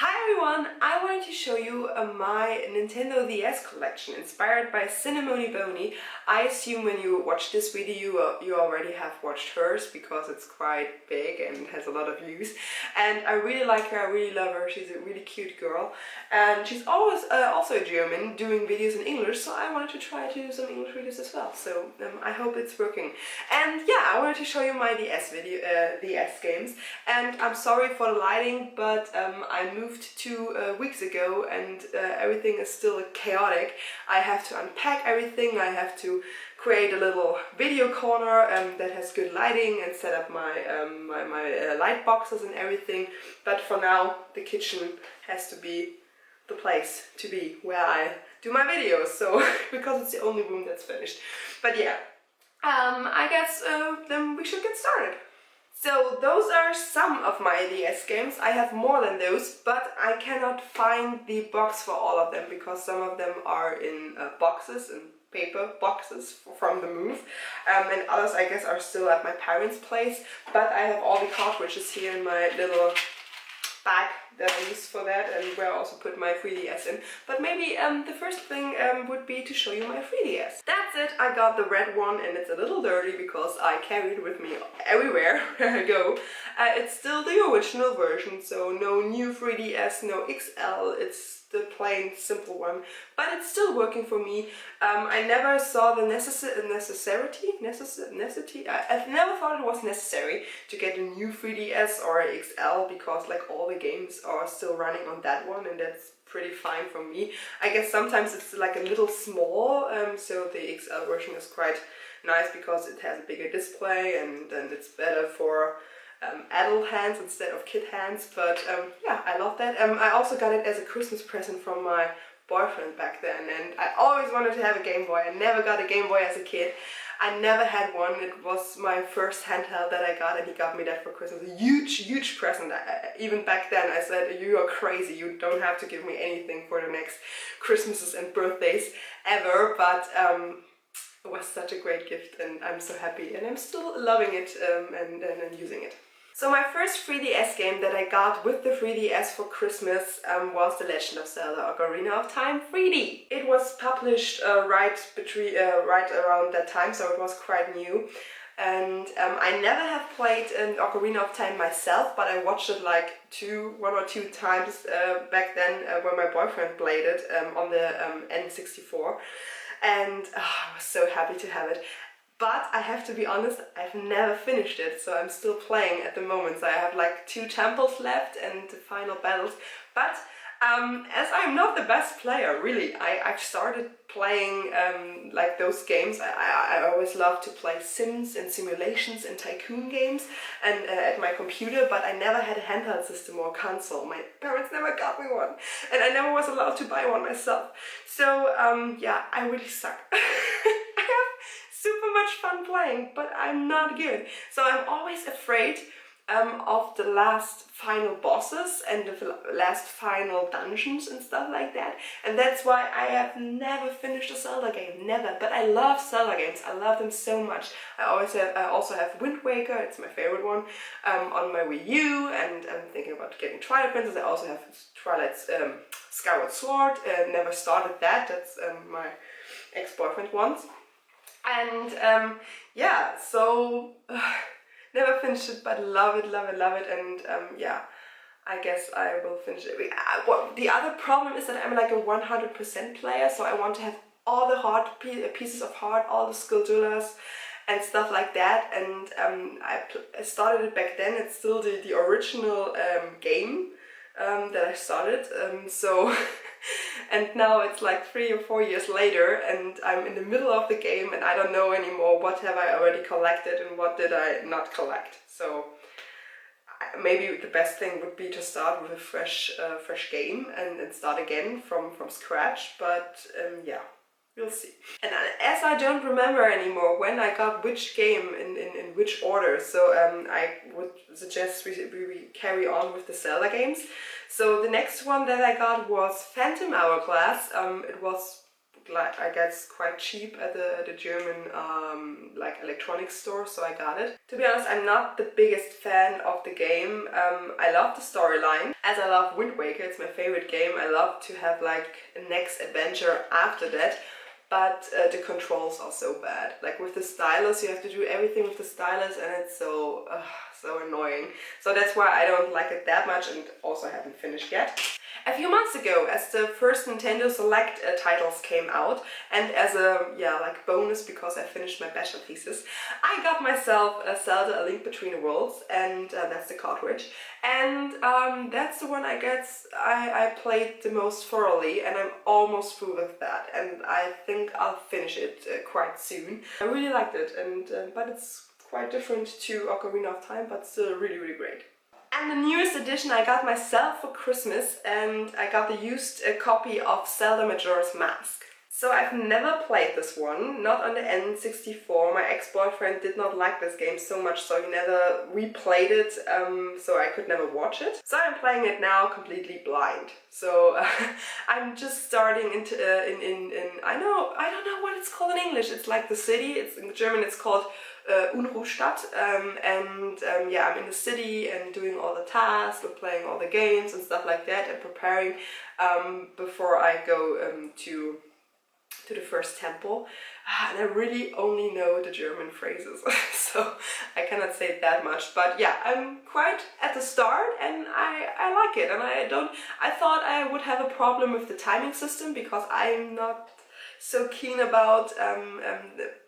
Hi everyone! I wanted to show you my Nintendo DS collection inspired by Cinnamony Boney. I assume when you watch this video you already have watched hers because it's quite big and has a lot of views. And I really like her, I really love her, she's a really cute girl. And she's always also a German doing videos in English, so I wanted to try to do some English videos as well. So I hope it's working. And yeah, I wanted to show you my DS games. And I'm sorry for the lighting, but I moved 2 weeks ago and everything is still chaotic. I have to unpack everything, I have to create a little video corner that has good lighting and set up my light boxes and everything. But for now the kitchen has to be the place to be where I do my videos, so because it's the only room that's finished. But yeah, I guess then we should get started. So those are some of my DS games. I have more than those, but I cannot find the box for all of them because some of them are in boxes and paper boxes from the move, and others I guess are still at my parents' place. But I have all the cartridges here in my little bag that I use for that, and where I also put my 3DS in. But maybe the first thing would be to show you my 3DS. That's it, I got the red one and it's a little dirty because I carry it with me everywhere where I go. It's still the original version, so no new 3DS, no XL, it's the plain simple one, but it's still working for me. I never saw the necessity. I've never thought it was necessary to get a new 3DS or a XL because like all the games are still running on that one, and that's pretty fine for me. I guess sometimes it's like a little small, so the XL version is quite nice because it has a bigger display and it's better for adult hands instead of kid hands. But yeah, I love that. I also got it as a Christmas present from my boyfriend back then, and I always wanted to have a Game Boy. I never got a Game Boy as a kid. I never had one. It was my first handheld that I got, and he got me that for Christmas. A huge present. Even back then I said, you are crazy, you don't have to give me anything for the next Christmases and birthdays ever. But it was such a great gift and I'm so happy, and I'm still loving it and using it. So my first 3DS game that I got with the 3DS for Christmas was The Legend of Zelda Ocarina of Time 3D. It was published right around that time, so it was quite new. And I never have played Ocarina of Time myself, but I watched it like one or two times back then when my boyfriend played it on the N64. And I was so happy to have it. But I have to be honest, I've never finished it, so I'm still playing at the moment. So I have like 2 temples left and the final battles. But as I'm not the best player, really, I've started playing like those games. I always love to play sims and simulations and tycoon games and at my computer, but I never had a handheld system or console. My parents never got me one, and I never was allowed to buy one myself. So yeah, I really suck. I have super much fun playing, but I'm not good. So I'm always afraid of the last final bosses and the last final dungeons and stuff like that, and that's why I have never finished a Zelda game, never. But I love Zelda games, I love them so much. I also have Wind Waker, it's my favorite one, on my Wii U, and I'm thinking about getting Twilight Princess. I also have Twilight's Skyward Sword, never started that, that's my ex-boyfriend once. And yeah, so never finished it, but love it, and yeah, I guess I will finish it. The other problem is that I'm like a 100% player, so I want to have all the heart pieces of heart, all the skuldulas and stuff like that, and I started it back then. It's still the original game that I started, so and now it's like 3 or 4 years later and I'm in the middle of the game and I don't know anymore what have I already collected and what did I not collect. So maybe the best thing would be to start with a fresh game and start again from scratch, but yeah, we'll see. And as I don't remember anymore when I got which game in which order, so I would suggest we carry on with the Zelda games. So the next one that I got was Phantom Hourglass. It was I guess quite cheap at the German like electronics store, so I got it. To be honest, I'm not the biggest fan of the game. I love the storyline, as I love Wind Waker, it's my favorite game. I love to have like a next adventure after that, but the controls are so bad. Like with the stylus, you have to do everything with the stylus, and it's so annoying. So that's why I don't like it that much, and also I haven't finished yet. A few months ago, as the first Nintendo Select titles came out, and as a like bonus because I finished my bachelor thesis, I got myself a Zelda A Link Between Worlds, and that's the cartridge. And that's the one I guess I played the most thoroughly, and I'm almost through with that, and I think I'll finish it quite soon. I really liked it, and but it's quite different to Ocarina of Time, but still really, really great. And the newest edition I got myself for Christmas, and I got the used copy of Zelda Majora's Mask. So I've never played this one, not on the N64. My ex-boyfriend did not like this game so much, so he never replayed it, so I could never watch it. So I'm playing it now completely blind. So I'm just starting into I don't know what it's called in English. It's like the city. It's in German. It's called Unruhstadt, yeah, I'm in the city and doing all the tasks and playing all the games and stuff like that, and preparing before I go to the first temple. And I really only know the German phrases, so I cannot say that much. But yeah, I'm quite at the start, and I like it. And I thought I would have a problem with the timing system, because I'm not so keen about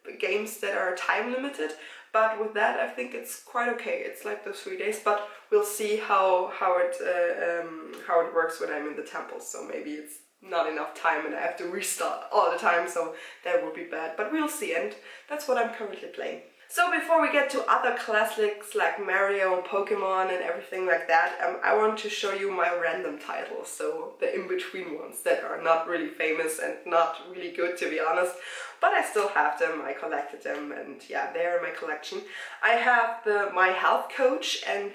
the games that are time limited, but with that I think it's quite okay. It's like the 3 days, but we'll see how it works when I'm in the temple. So maybe it's not enough time and I have to restart all the time, so that would be bad, but we'll see. And that's what I'm currently playing. So before we get to other classics like Mario and Pokemon and everything like that, I want to show you my random titles, so the in-between ones that are not really famous and not really good, to be honest, but I still have them. I collected them, and yeah, they're in my collection. I have my health coach and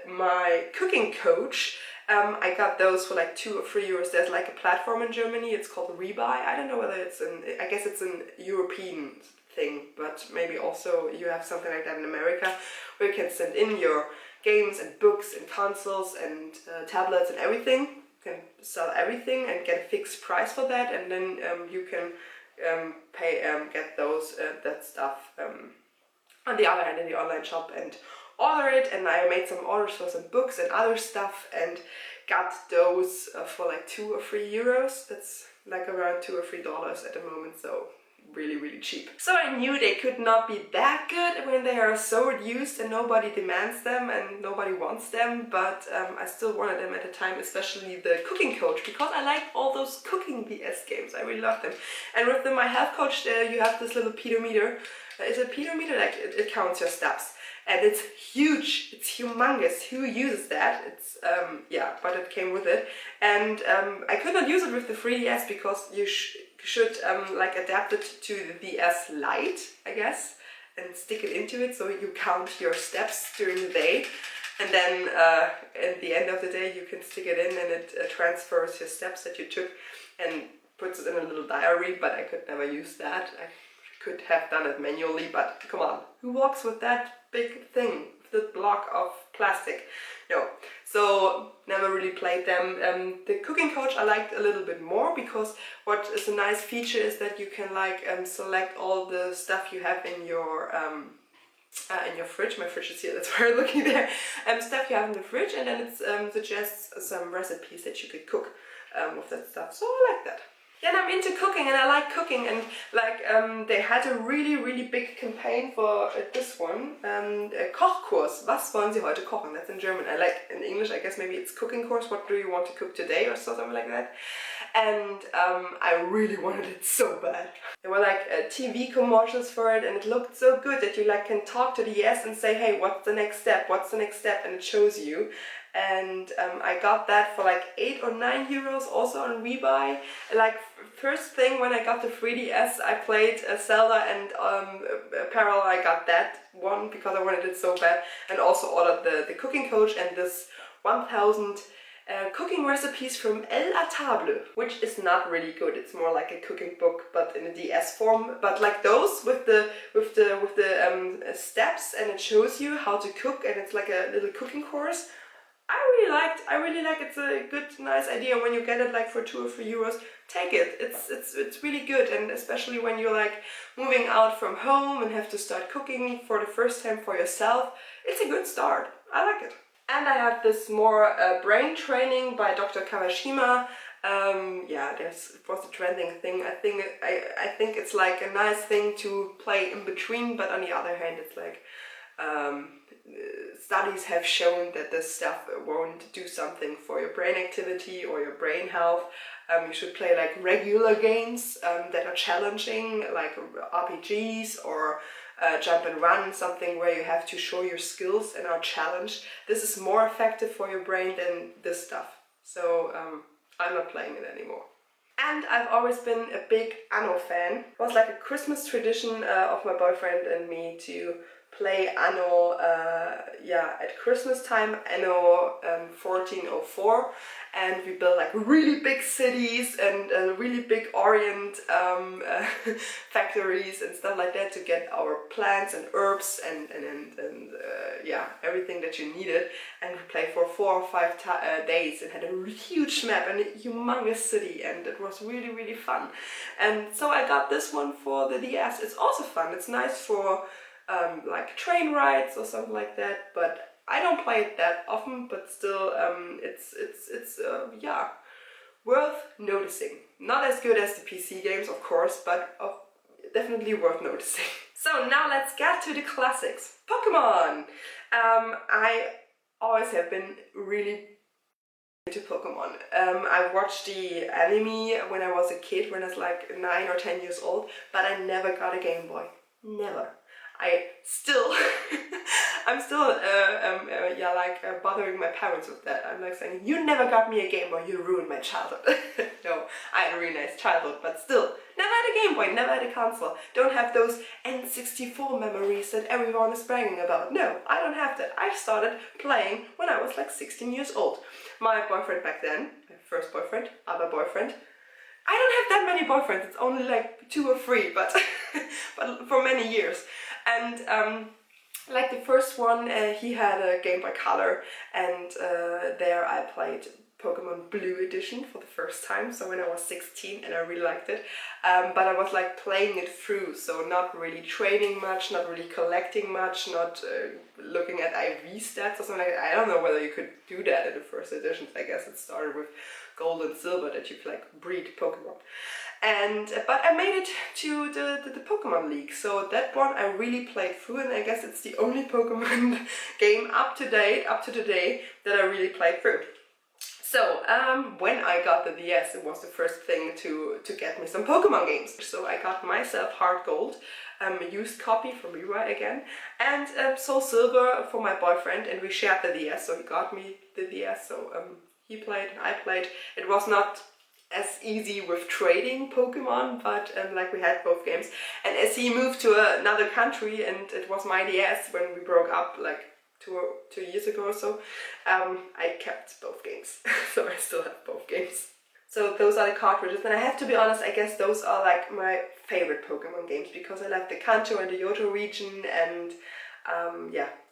my cooking coach. I got those for like €2 or €3. There's like a platform in Germany, it's called Rebuy. I don't know whether I guess it's an European thing, but maybe also you have something like that in America, where you can send in your games and books and consoles and tablets and everything. You can sell everything and get a fixed price for that, and then you can get that stuff on the other hand in the online shop and order it. And I made some orders for some books and other stuff, and got those for like €2 or €3. That's like around $2 or $3 at the moment, so really, really cheap. So I knew they could not be that good when they are so reduced and nobody demands them and nobody wants them, but I still wanted them at the time, especially the cooking coach, because I like all those cooking DS games. I really love them. And with my health coach there, you have this little pedometer. Is it a pedometer? Like it counts your steps. And it's huge, it's humongous. Who uses that? It's, yeah, but it came with it. And I could not use it with the 3DS because you should like adapt it to the DS Lite, I guess, and stick it into it so you count your steps during the day. And then at the end of the day you can stick it in, and it transfers your steps that you took and puts it in a little diary, but I could never use that. I could have done it manually, but come on, who walks with that big thing, the block of plastic? No, so never really played them. The cooking coach I liked a little bit more, because what is a nice feature is that you can like select all the stuff you have in your fridge. My fridge is here, that's why I'm looking there. Stuff you have in the fridge, and then it suggests some recipes that you could cook with that stuff, so I like that. Then I'm into cooking, and I like cooking, and like they had a really, really big campaign for this one, Kochkurs, was wollen Sie heute kochen? That's in German. I like in English, I guess maybe it's cooking course, what do you want to cook today, or something like that. And I really wanted it so bad. There were like TV commercials for it, and it looked so good that you like can talk to the DS and say, hey, what's the next step, what's the next step, and it shows you. And I got that for like €8 or €9 also on Rebuy. Like first thing when I got the 3DS, I played Zelda, and parallel I got that one because I wanted it so bad, and also ordered the cooking coach and this 1000 cooking recipes from Elle à table, which is not really good. It's more like a cooking book, but in a DS form. But like those with the steps, and it shows you how to cook, and it's like a little cooking course. I really like. It's a good, nice idea. When you get it like for 2 or 3 euros, take it. It's really good, and especially when you're like moving out from home and have to start cooking for the first time for yourself, it's a good start. I like it. And I have this more brain training by Dr. Kawashima. Yeah, it was a trending thing. I think it's like a nice thing to play in between, but on the other hand, it's like studies have shown that this stuff won't do something for your brain activity or your brain health. You should play like regular games that are challenging, like RPGs or jump and run, something where you have to show your skills and are challenged. This is more effective for your brain than this stuff. So I'm not playing it anymore. And I've always been a big Anno fan. It was like a Christmas tradition of my boyfriend and me to play Anno, at Christmas time, Anno 1404, and we built like really big cities and really big Orient factories and stuff like that to get our plants and herbs and everything that you needed, and we played for 4 or 5 days and had a huge map and a humongous city, and it was really fun. And so I got this one for the DS. It's also fun. It's nice for like train rides or something like that, but I don't play it that often, but still it's worth noticing. Not as good as the PC games, of course, but definitely worth noticing. So now let's get to the classics. Pokemon! I always have been really into Pokemon. I watched the anime when I was a kid, when I was like 9 or 10 years old, but I never got a Game Boy. Never. I'm still bothering my parents with that. I'm like saying, you never got me a Game Boy, you ruined my childhood. No, I had a really nice childhood, but still, never had a Game Boy, never had a console. Don't have those N64 memories that everyone is bragging about. No, I don't have that. I started playing when I was like 16 years old. My boyfriend back then, my first boyfriend, other boyfriend, I don't have that many boyfriends, it's only like 2 or 3, but for many years. And like the first one, he had a Game Boy Color, and there I played Pokemon Blue Edition for the first time, so when I was 16, and I really liked it. But I was like playing it through, so not really trading much, not really collecting much, not looking at IV stats or something like that. I don't know whether you could do that in the first editions. I guess it started with Gold and Silver, that you could like breed Pokemon. But I made it to the Pokemon League, so that one I really played through, and I guess it's the only Pokemon game up to today that I really played through. So when I got the DS, it was the first thing to get me some Pokemon games. So I got myself Heartgold, a used copy from Majora again, and Soulsilver for my boyfriend, and we shared the DS, so he got me the DS, so he played and I played. It was not as easy with trading Pokemon, but like we had both games. And as he moved to another country and it was my DS when we broke up like two years ago or so, I kept both games. So I still have both games. So those are the cartridges, and I have to be honest, I guess those are like my favorite Pokemon games, because I like the Kanto and the Johto region, and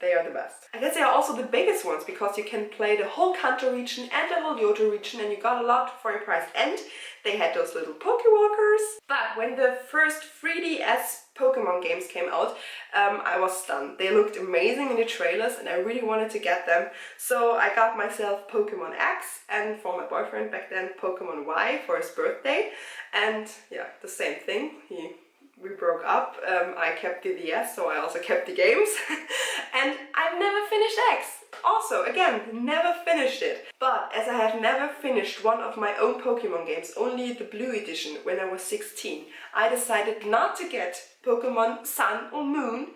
they are the best. I guess they are also the biggest ones, because you can play the whole Kanto region and the whole Johto region, and you got a lot for your price. And they had those little Pokewalkers. But when the first 3DS Pokemon games came out, I was stunned. They looked amazing in the trailers, and I really wanted to get them. So I got myself Pokemon X, and for my boyfriend back then, Pokemon Y for his birthday. And yeah, the same thing. We broke up, I kept the DS, so I also kept the games. And I've never finished X. Also, again, never finished it. But as I have never finished one of my own Pokemon games, only the Blue Edition, when I was 16, I decided not to get Pokemon Sun or Moon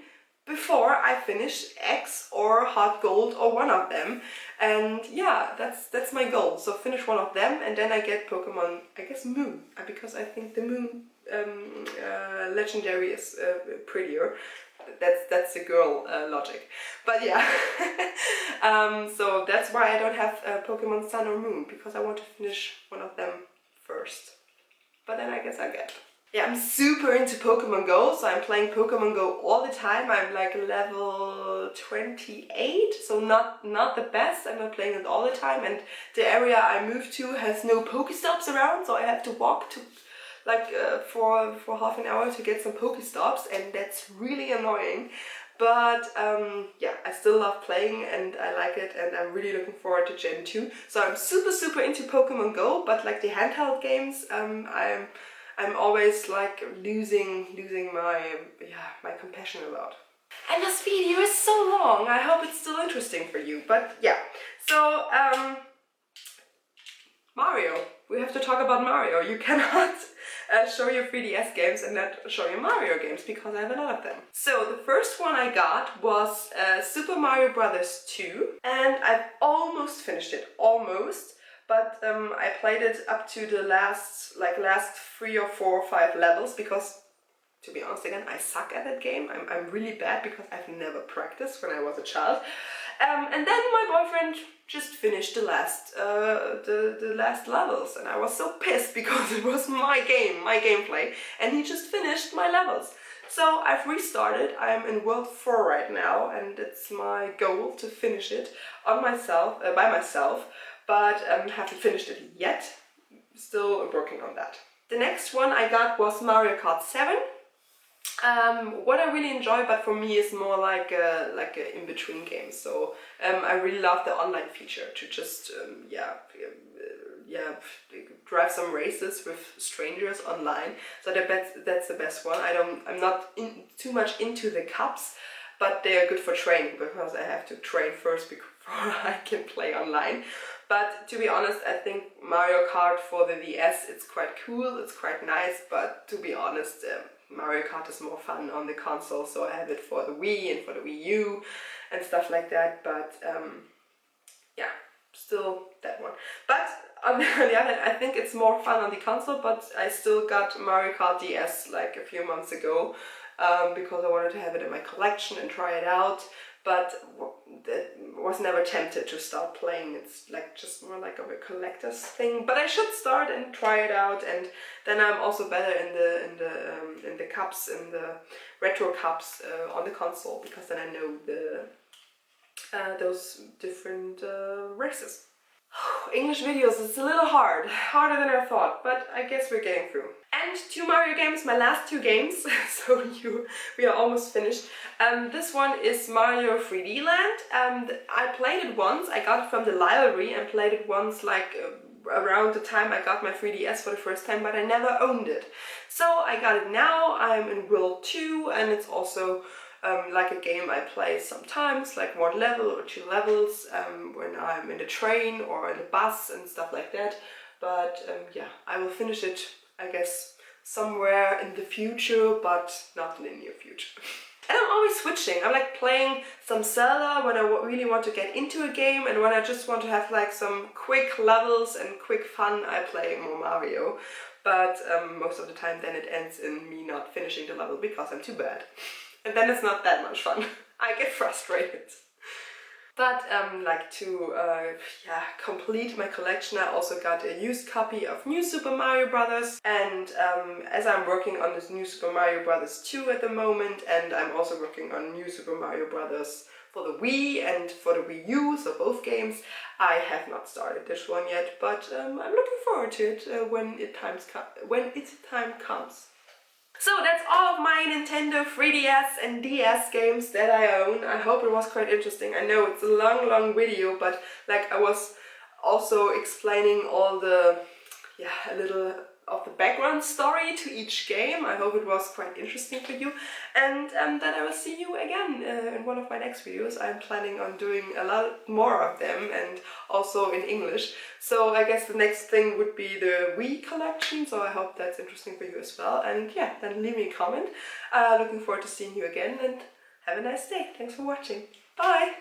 before I finish X or Heartgold or one of them. And yeah, that's my goal. So finish one of them, and then I get Pokemon, I guess Moon, because I think the Moon legendary is prettier. that's the girl logic. But yeah, so that's why I don't have Pokemon Sun or Moon, because I want to finish one of them first. But then I guess I get. Yeah, I'm super into Pokemon Go, so I'm playing Pokemon Go all the time. I'm like level 28, so not the best. I'm not playing it all the time, and the area I moved to has no Pokestops around, so I have to walk to like for half an hour to get some Pokestops, and that's really annoying. But yeah, I still love playing and I like it, and I'm really looking forward to Gen 2. So I'm super into Pokemon Go, but like the handheld games, I'm always like losing my compassion about. And this video is so long. I hope it's still interesting for you. But yeah, so Mario. We have to talk about Mario. You cannot show your 3DS games and not show your Mario games, because I have a lot of them. So the first one I got was Super Mario Bros. 2, and I've almost finished it, almost. But I played it up to the last 3 or 4 or 5 levels, because to be honest again, I suck at that game. I'm really bad because I've never practiced when I was a child. And then my boyfriend just finished the last levels, and I was so pissed because it was my game, my gameplay, and he just finished my levels. So I've restarted. I'm in World 4 right now, and it's my goal to finish it by myself, but haven't finished it yet. Still working on that. The next one I got was Mario Kart 7. What I really enjoy, but for me is more like a in-between game. So I really love the online feature to just drive some races with strangers online. So that's the best one. I'm not too much into the cups, but they are good for training, because I have to train first before I can play online. But to be honest, I think Mario Kart for the DS, it's quite cool, it's quite nice, but to be honest, Mario Kart is more fun on the console, so I have it for the Wii and for the Wii U and stuff like that. But yeah, still that one. But on the other hand, I think it's more fun on the console, but I still got Mario Kart DS like a few months ago, because I wanted to have it in my collection and try it out. But was never tempted to start playing. It's like just more like of a collector's thing. But I should start and try it out, and then I'm also better in the cups, in the retro cups on the console, because then I know those different races. English videos, it's a little harder than I thought, but I guess we're getting through. And 2 Mario games, my last 2 games, so we are almost finished. This one is Mario 3D Land. I played it once, I got it from the library and played it once like around the time I got my 3DS for the first time, but I never owned it. So I got it now, I'm in World 2, and it's also like a game I play sometimes, like 1 level or 2 levels when I'm in the train or in the bus and stuff like that. But yeah, I will finish it, I guess, somewhere in the future, but not in the near future. And I'm always switching. I'm like playing some Zelda when I really want to get into a game, and when I just want to have like some quick levels and quick fun, I play more Mario. But most of the time then it ends in me not finishing the level because I'm too bad. And then it's not that much fun. I get frustrated. But like to complete my collection, I also got a used copy of New Super Mario Bros. And as I'm working on this New Super Mario Bros. 2 at the moment, and I'm also working on New Super Mario Bros. For the Wii and for the Wii U, so both games, I have not started this one yet, but I'm looking forward to it when its time comes. So that's all of my Nintendo 3DS and DS games that I own. I hope it was quite interesting. I know it's a long video, but like I was also explaining all the, a little of the background story to each game. I hope it was quite interesting for you. And then I will see you again in one of my next videos. I'm planning on doing a lot more of them, and also in English. So I guess the next thing would be the Wii collection, so I hope that's interesting for you as well. And yeah, then leave me a comment. Looking forward to seeing you again, and have a nice day. Thanks for watching. Bye!